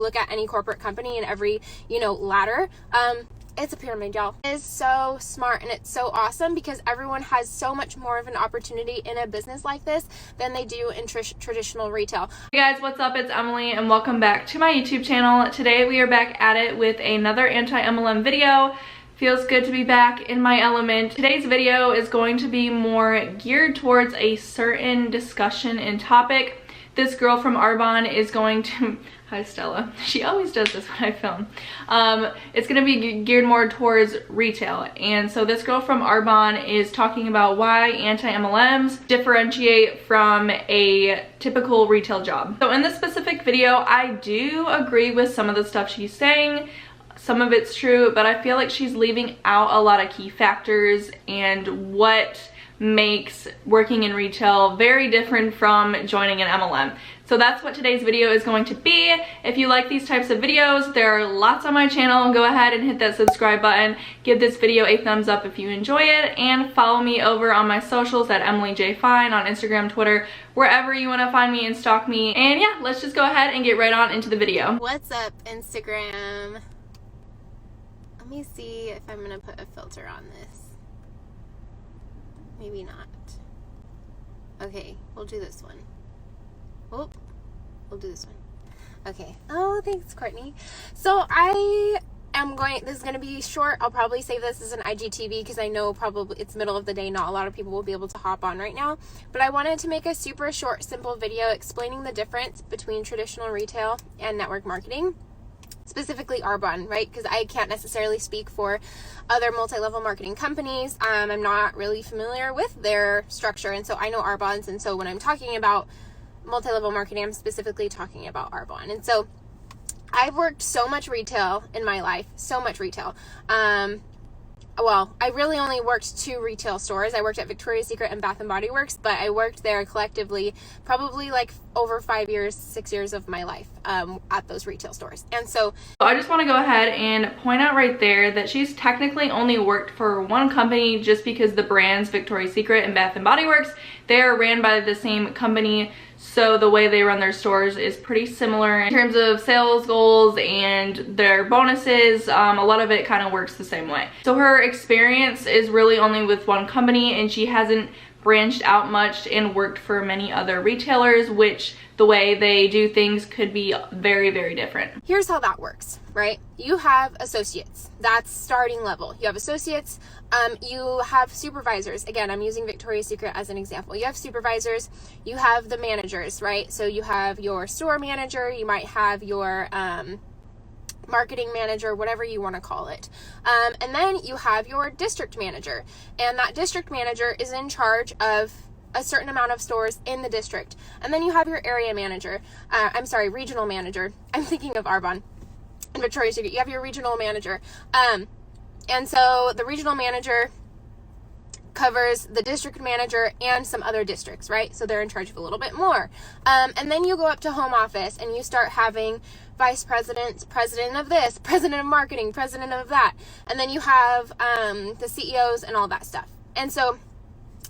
look at any corporate company and every, ladder, it's a pyramid, y'all. It is so smart and it's so awesome because everyone has so much more of an opportunity in a business like this than they do in traditional retail. Hey guys, what's up? It's Emily and welcome back to my YouTube channel. Today we are back at it with another anti-MLM video. Feels good to be back in my element. Today's video is going to be more geared towards a certain discussion and topic. This girl from Arbonne is going to, hi Stella, she always does this when I film. It's gonna be geared more towards retail. And so this girl from Arbonne is talking about why anti-MLMs differentiate from a typical retail job. So in this specific video, I do agree with some of the stuff she's saying. Some of it's true, but I feel like she's leaving out a lot of key factors and what makes working in retail very different from joining an MLM. So that's what today's video is going to be. If you like these types of videos, there are lots on my channel. Go ahead and hit that subscribe button. Give this video a thumbs up if you enjoy it, and follow me over on my socials at emilyjfine on Instagram, Twitter, wherever you want to find me and stalk me. And yeah, let's just go ahead and get right on into the video. What's up, Instagram? Let me see if I'm gonna put a filter on this. Maybe not. Okay, we'll do this one. Oh, we'll do this one. Okay. Oh, thanks, Courtney. So this is going to be short. I'll probably save this as an IGTV because I know probably it's middle of the day. Not a lot of people will be able to hop on right now. But I wanted to make a super short, simple video explaining the difference between traditional retail and network marketing. Specifically Arbonne, right? Because I can't necessarily speak for other multi-level marketing companies. I'm not really familiar with their structure, and so I know Arbonne's, and so when I'm talking about multi-level marketing, I'm specifically talking about Arbonne. And so I've worked so much retail in my life, so much retail. Well, I really only worked 2 retail stores. I worked at Victoria's Secret and Bath & Body Works, but I worked there collectively probably like over 5 years, 6 years of my life at those retail stores. And so I just want to go ahead and point out right there that she's technically only worked for one company just because the brands Victoria's Secret and Bath & Body Works, they are ran by the same company. So the way they run their stores is pretty similar in terms of sales goals and their bonuses. A lot of it kind of works the same way. So her experience is really only with one company, and she hasn't branched out much and worked for many other retailers, which the way they do things could be very, very different. Here's how that works, right? You have associates. That's starting level. You have associates. You have supervisors. Again, I'm using Victoria's Secret as an example. You have supervisors. You have the managers, right? So you have your store manager. You might have your marketing manager, whatever you want to call it. And then you have your district manager. And that district manager is in charge of a certain amount of stores in the district. And then you have your area manager. Regional manager. I'm thinking of Arbonne and Victoria's Secret. You have your regional manager. And so the regional manager covers the district manager and some other districts, right? So they're in charge of a little bit more. And then you go up to home office and you start having vice presidents, president of this, president of marketing, president of that. And then you have the CEOs and all that stuff. And so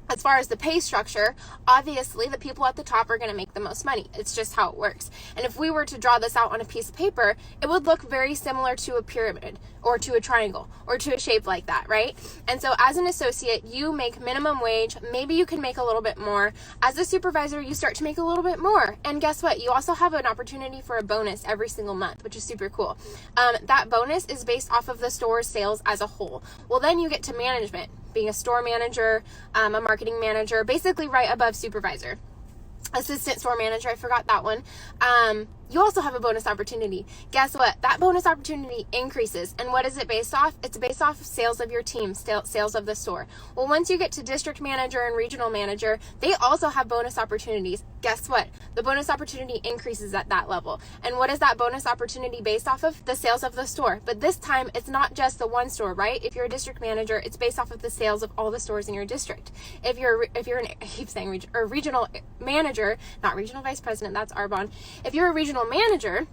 as far as the pay structure, obviously the people at the top are going to make the most money. It's just how it works. And if we were to draw this out on a piece of paper, it would look very similar to a pyramid or to a triangle or to a shape like that, right? And so as an associate, you make minimum wage. Maybe you can make a little bit more. As a supervisor, you start to make a little bit more. And guess what? You also have an opportunity for a bonus every single month, which is super cool. That bonus is based off of the store's sales as a whole. Well, then you get to management, being a store manager, a marketing manager, basically right above supervisor. Assistant store manager, I forgot that one. You also have a bonus opportunity. Guess what? That bonus opportunity increases. And what is it based off? It's based off of sales of your team, sales of the store. Well, once you get to district manager and regional manager, they also have bonus opportunities. Guess what? The bonus opportunity increases at that level. And what is that bonus opportunity based off of? The sales of the store. But this time, it's not just the one store, right? If you're a district manager, it's based off of the sales of all the stores in your district. If you're a regional manager, not regional vice president, that's Arbonne. If you're a regional manager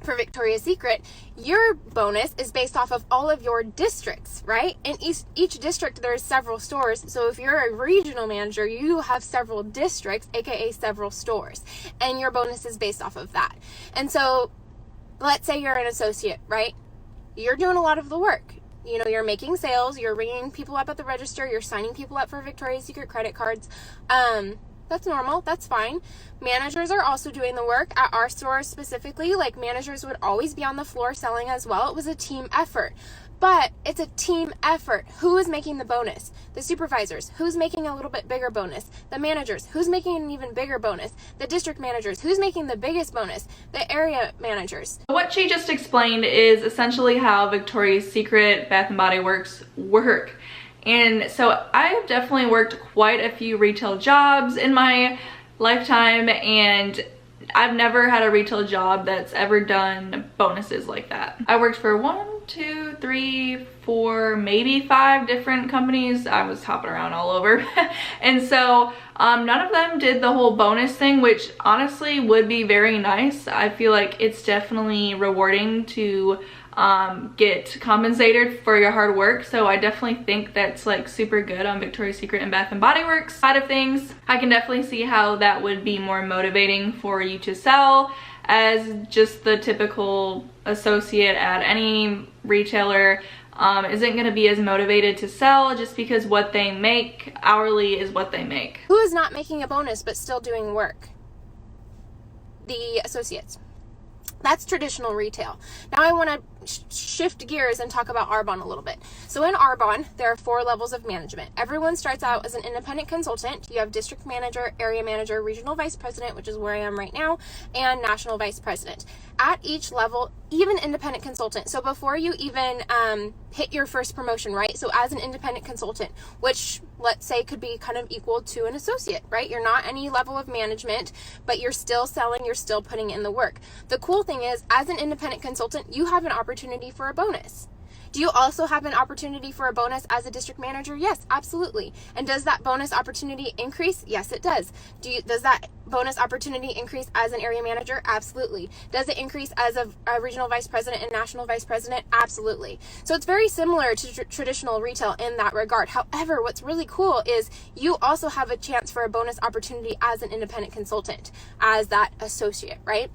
for Victoria's Secret, your bonus is based off of all of your districts, right? In each district, there's several stores. So if you're a regional manager, you have several districts, aka several stores, and your bonus is based off of that. And so let's say you're an associate, right? You're doing a lot of the work. You know, you're making sales, you're ringing people up at the register, you're signing people up for Victoria's Secret credit cards. That's normal. That's fine. Managers are also doing the work. At our store specifically, like, managers would always be on the floor selling as well. It was a team effort. But it's a team effort. Who is making the bonus? The supervisors. Who's making a little bit bigger bonus? The managers. Who's making an even bigger bonus? The district managers. Who's making the biggest bonus? The area managers. What she just explained is essentially how Victoria's Secret, Bath & Body Works work. And so I have definitely worked quite a few retail jobs in my lifetime, and I've never had a retail job that's ever done bonuses like that. I worked for 1, 2, 3, 4, maybe 5 different companies. I was hopping around all over. And so none of them did the whole bonus thing, which honestly would be very nice. I feel like it's definitely rewarding to get compensated for your hard work. So I definitely think that's like super good on Victoria's Secret and Bath & Body Works side of things. I can definitely see how that would be more motivating for you to sell, as just the typical associate at any retailer isn't going to be as motivated to sell just because what they make hourly is what they make. Who is not making a bonus but still doing work? The associates. That's traditional retail. Now I want to shift gears and talk about ARBONNE a little bit. So in ARBONNE, there are 4 levels of management. Everyone starts out as an independent consultant. You have district manager, area manager, regional vice president, which is where I am right now, and national vice president. At each level, even independent consultant. So before you even hit your first promotion, right? So as an independent consultant, which let's say could be kind of equal to an associate, right? You're not any level of management, but you're still selling, you're still putting in the work. The cool thing is, as an independent consultant, you have an opportunity for a bonus. Do you also have an opportunity for a bonus as a district manager? Yes, absolutely. And does that bonus opportunity increase? Yes, it does. Does that bonus opportunity increase as an area manager? Absolutely. Does it increase as a regional vice president and national vice president? Absolutely. So it's very similar to traditional retail in that regard. However, what's really cool is you also have a chance for a bonus opportunity as an independent consultant, as that associate, right?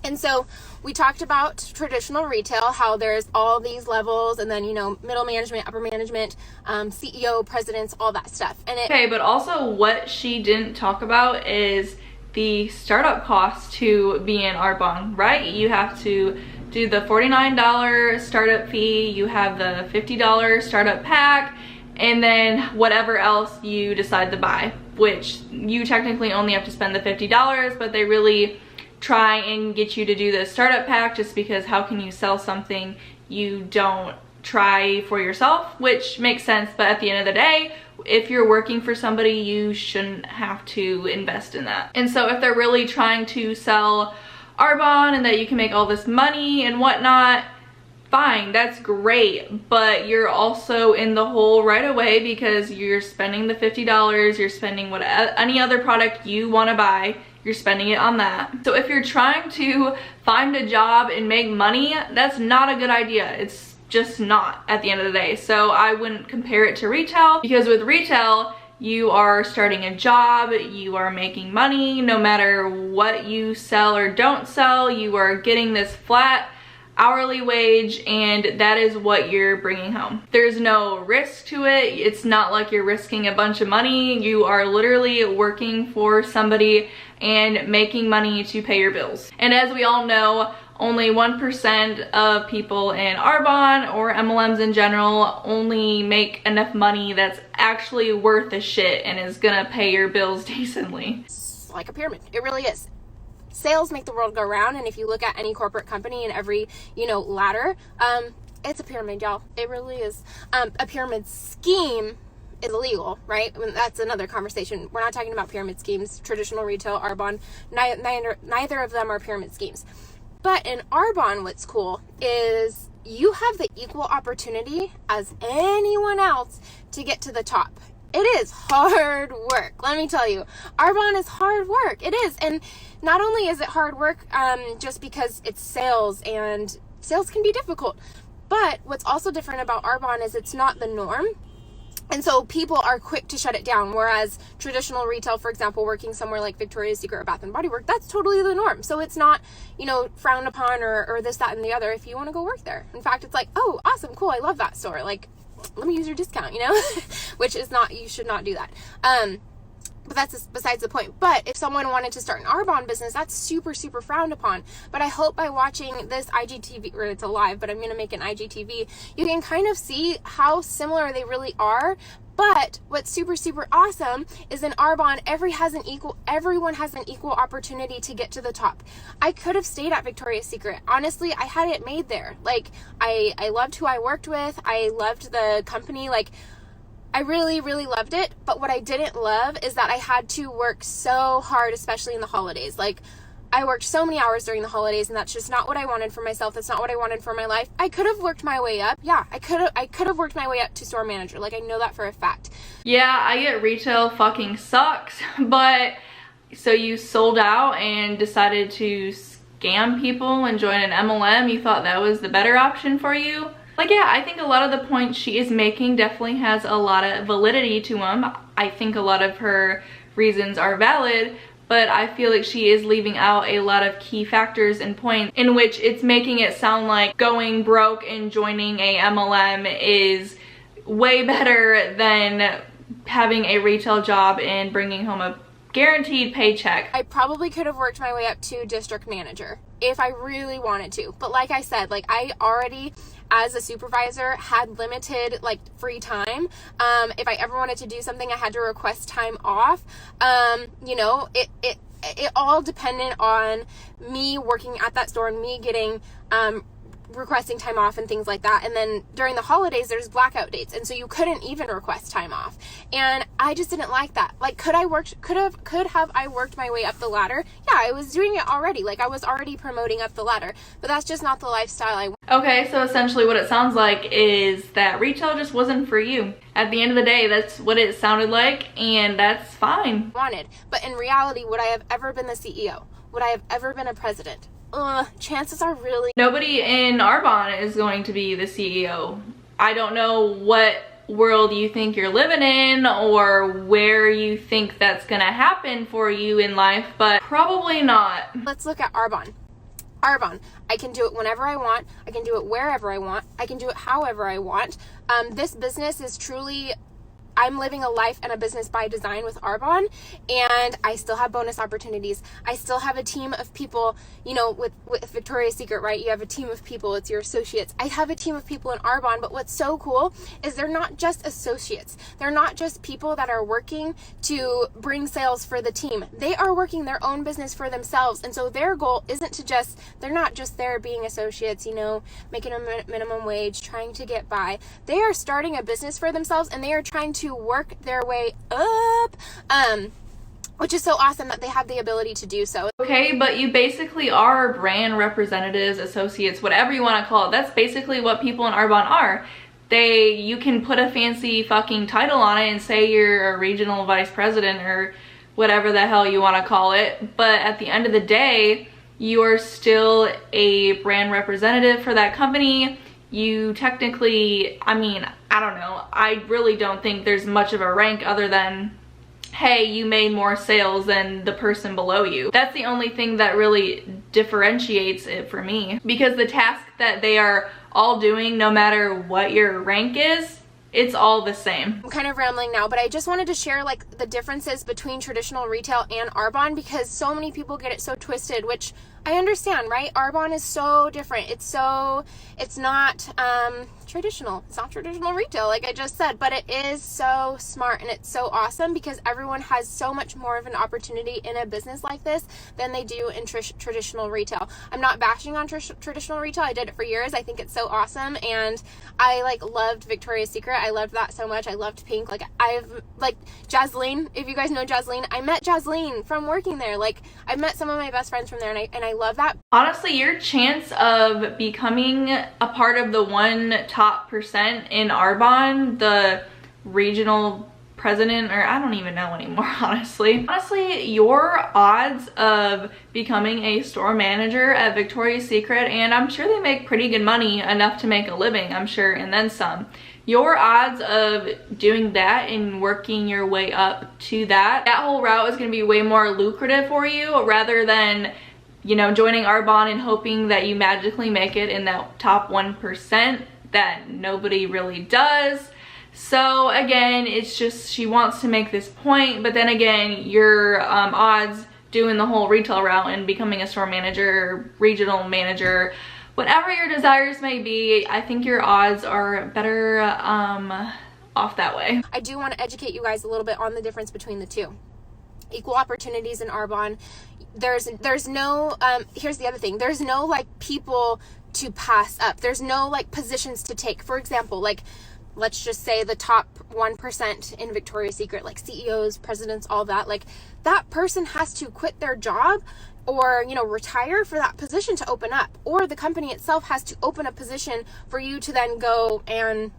And so we talked about traditional retail, how there's all these levels, and then, you know, middle management, upper management, CEO, presidents, all that stuff. And okay, but also what she didn't talk about is the startup cost to be in ARBONNE, right? You have to do the $49 startup fee, you have the $50 startup pack, and then whatever else you decide to buy, which you technically only have to spend the $50, but they really try and get you to do the startup pack, just because how can you sell something you don't try for yourself, which makes sense. But at the end of the day, if you're working for somebody, you shouldn't have to invest in that. And so if they're really trying to sell ARBONNE and that you can make all this money and whatnot, fine, that's great, but you're also in the hole right away because you're spending the $50, you're spending what any other product you want to buy, you're spending it on that. So if you're trying to find a job and make money, that's not a good idea. It's just not at the end of the day. So I wouldn't compare it to retail, because with retail, you are starting a job, you are making money, no matter what you sell or don't sell, you are getting this flat hourly wage, and that is what you're bringing home. There's no risk to it. It's not like you're risking a bunch of money. You are literally working for somebody and making money to pay your bills. And as we all know, only 1% of people in ARBONNE or MLMs in general only make enough money that's actually worth a shit and is gonna pay your bills decently. It's like a pyramid. It really is. Sales make the world go round, and if you look at any corporate company and every, you know, ladder, it's a pyramid, y'all. It really is. A pyramid scheme is illegal, right? I mean, that's another conversation. We're not talking about pyramid schemes. Traditional retail, ARBONNE, neither of them are pyramid schemes. But in ARBONNE, what's cool is you have the equal opportunity as anyone else to get to the top. It is hard work, let me tell you. ARBONNE is hard work. It is. And not only is it hard work just because it's sales, and sales can be difficult, but what's also different about ARBONNE is it's not the norm. And so people are quick to shut it down, whereas traditional retail, for example, working somewhere like Victoria's Secret or Bath & Body Works, that's totally the norm. So it's not, you know, frowned upon or this, that, and the other if you want to go work there. In fact, it's like, oh, awesome, cool, I love that store. Like, let me use your discount, you know, which is not, you should not do that. But that's besides the point. But if someone wanted to start an Arbonne business, that's super, super frowned upon. But I hope by watching this IGTV, or it's a live, but I'm going to make an IGTV, you can kind of see how similar they really are. But what's super, super awesome is in Arbonne, everyone has an equal opportunity to get to the top. I could have stayed at Victoria's Secret. Honestly, I had it made there. Like, I loved who I worked with. I loved the company. Like, I really, really loved it. But what I didn't love is that I had to work so hard, especially in the holidays. Like, I worked so many hours during the holidays, and that's just not what I wanted for myself. That's not what I wanted for my life. I could have worked my way up. Yeah, I could have worked my way up to store manager. Like, I know that for a fact. Yeah, I get retail fucking sucks, but so you sold out and decided to scam people and join an MLM. You thought that was the better option for you? Like, yeah, I think a lot of the points she is making definitely has a lot of validity to them. I think a lot of her reasons are valid, but I feel like she is leaving out a lot of key factors and points in which it's making it sound like going broke and joining a MLM is way better than having a retail job and bringing home a guaranteed paycheck. I probably could have worked my way up to district manager if I really wanted to. But like I said, like, I already, as a supervisor, had limited like free time. If I ever wanted to do something, I had to request time off. You know, it all depended on me working at that store and me getting requesting time off and things like that. And then during the holidays, there's blackout dates, and so you couldn't even request time off. And I just didn't like that. Like, could have I worked my way up the ladder? Yeah, I was doing it already. Like, I was already promoting up the ladder, but that's just not the lifestyle I want. Okay, so essentially what it sounds like is that retail just wasn't for you. At the end of the day, that's what it sounded like, and that's fine. Wanted, but in reality, would I have ever been the CEO? Would I have ever been a president? Chances are really nobody in Arbonne is going to be the CEO. I don't know what world you think you're living in or where you think that's gonna happen for you in life, but probably not. Let's look at Arbonne. Arbonne, I can do it whenever I want. I can do it wherever I want. I can do it however I want. This business is truly, I'm living a life and a business by design with Arbonne, and I still have bonus opportunities. I still have a team of people, you know, with Victoria's Secret, right? You have a team of people, it's your associates. I have a team of people in Arbonne, but what's so cool is they're not just associates. They're not just people that are working to bring sales for the team. They are working their own business for themselves, and so their goal isn't to just, they're not just there being associates, you know, making a minimum wage, trying to get by. They are starting a business for themselves, and they are trying to work their way up, which is so awesome that they have the ability to do so. Okay, but you basically are brand representatives, associates, whatever you want to call it. That's basically what people in Arbonne are. You can put a fancy fucking title on it and say you're a regional vice president or whatever the hell you want to call it, but at the end of the day, you are still a brand representative for that company. You technically, I mean, I don't know. I really don't think there's much of a rank other than, hey, you made more sales than the person below you. That's the only thing that really differentiates it for me. Because the task that they are all doing, no matter what your rank is, it's all the same. I'm kind of rambling now, but I just wanted to share like the differences between traditional retail and Arbonne, because so many people get it so twisted, which I understand, right? Arbonne is so different. It's not traditional. It's not traditional retail, like I just said, but it is so smart and it's so awesome because everyone has so much more of an opportunity in a business like this than they do in traditional retail. I'm not bashing on traditional retail. I did it for years. I think it's so awesome, and I like loved Victoria's Secret. I loved that so much. I loved pink. Like I've like Jasleen. If you guys know Jasleen, I met Jasleen from working there. Like I've met some of my best friends from there, and I love that. Honestly, your chance of becoming a part of the top percent in Arbonne, the regional president, or I don't even know anymore, honestly. Honestly, your odds of becoming a store manager at Victoria's Secret, and I'm sure they make pretty good money, enough to make a living, I'm sure, and then some. your odds of doing that and working your way up to that whole route is going to be way more lucrative for you, rather than, you know, joining Arbonne and hoping that you magically make it in that top 1% that nobody really does. So again, it's just, she wants to make this point, but then again, your odds doing the whole retail route and becoming a store manager, regional manager, whatever your desires may be, I think your odds are better off that way. I do want to educate you guys a little bit on the difference between the two. Equal opportunities in Arbonne. There's no, here's the other thing. There's no like people to pass up. There's no like positions to take. For example, like, let's just say the top 1% in Victoria's Secret, like CEOs, presidents, all that, like that person has to quit their job or, you know, retire for that position to open up, or the company itself has to open a position for you to then go and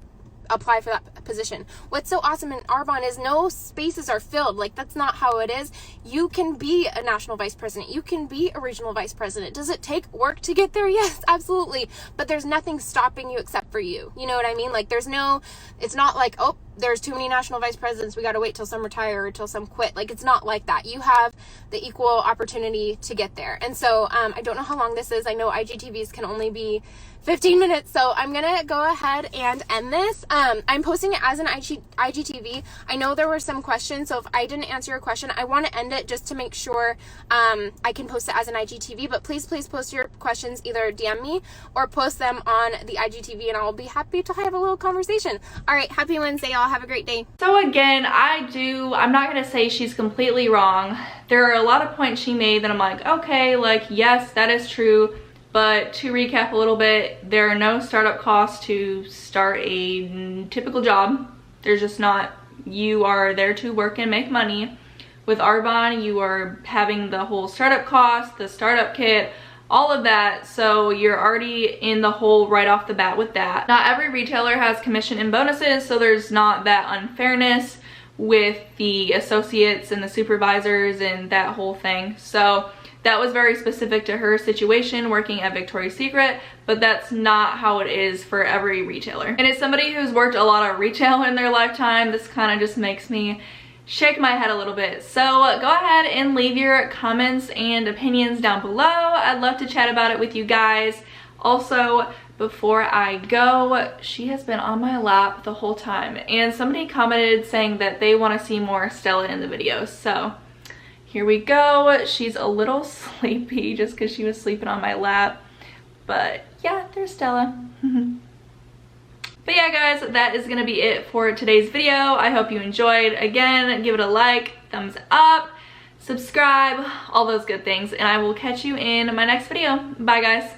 apply for that position. What's so awesome in Arbonne is no spaces are filled. Like, that's not how it is. You can be a national vice president. You can be a regional vice president. Does it take work to get there? Yes, absolutely. But there's nothing stopping you except for you. You know what I mean? Like, there's no, it's not like, oh, there's too many national vice presidents, we got to wait till some retire or till some quit. Like, it's not like that. You have the equal opportunity to get there. And so I don't know how long this is. I know IGTVs can only be 15 minutes, so I'm gonna go ahead and end this. I'm posting it as an IGTV. I know there were some questions, so if I didn't answer your question, I want to end it just to make sure I can post it as an IGTV. But please post your questions, either DM me or post them on the IGTV, and I'll be happy to have a little conversation. All right, happy Wednesday, y'all. Have a great day. So again, I'm not gonna say she's completely wrong. There are a lot of points she made that I'm like, okay, like, yes, that is true. But to recap a little bit, there are no startup costs to start a typical job. There's just not. You are there to work and make money. With Arbonne, you are having the whole startup cost, the startup kit, all of that. So you're already in the hole right off the bat with that. Not every retailer has commission and bonuses, so there's not that unfairness with the associates and the supervisors and that whole thing. So that was very specific to her situation working at Victoria's Secret, but that's not how it is for every retailer. And as somebody who's worked a lot of retail in their lifetime, this kind of just makes me shake my head a little bit. So go ahead and leave your comments and opinions down below. I'd love to chat about it with you guys. Also, before I go, she has been on my lap the whole time, and somebody commented saying that they want to see more Stella in the videos. So here we go. She's a little sleepy just because she was sleeping on my lap. But yeah, there's Stella. But yeah, guys, that is going to be it for today's video. I hope you enjoyed. Again, give it a like, thumbs up, subscribe, all those good things. And I will catch you in my next video. Bye, guys.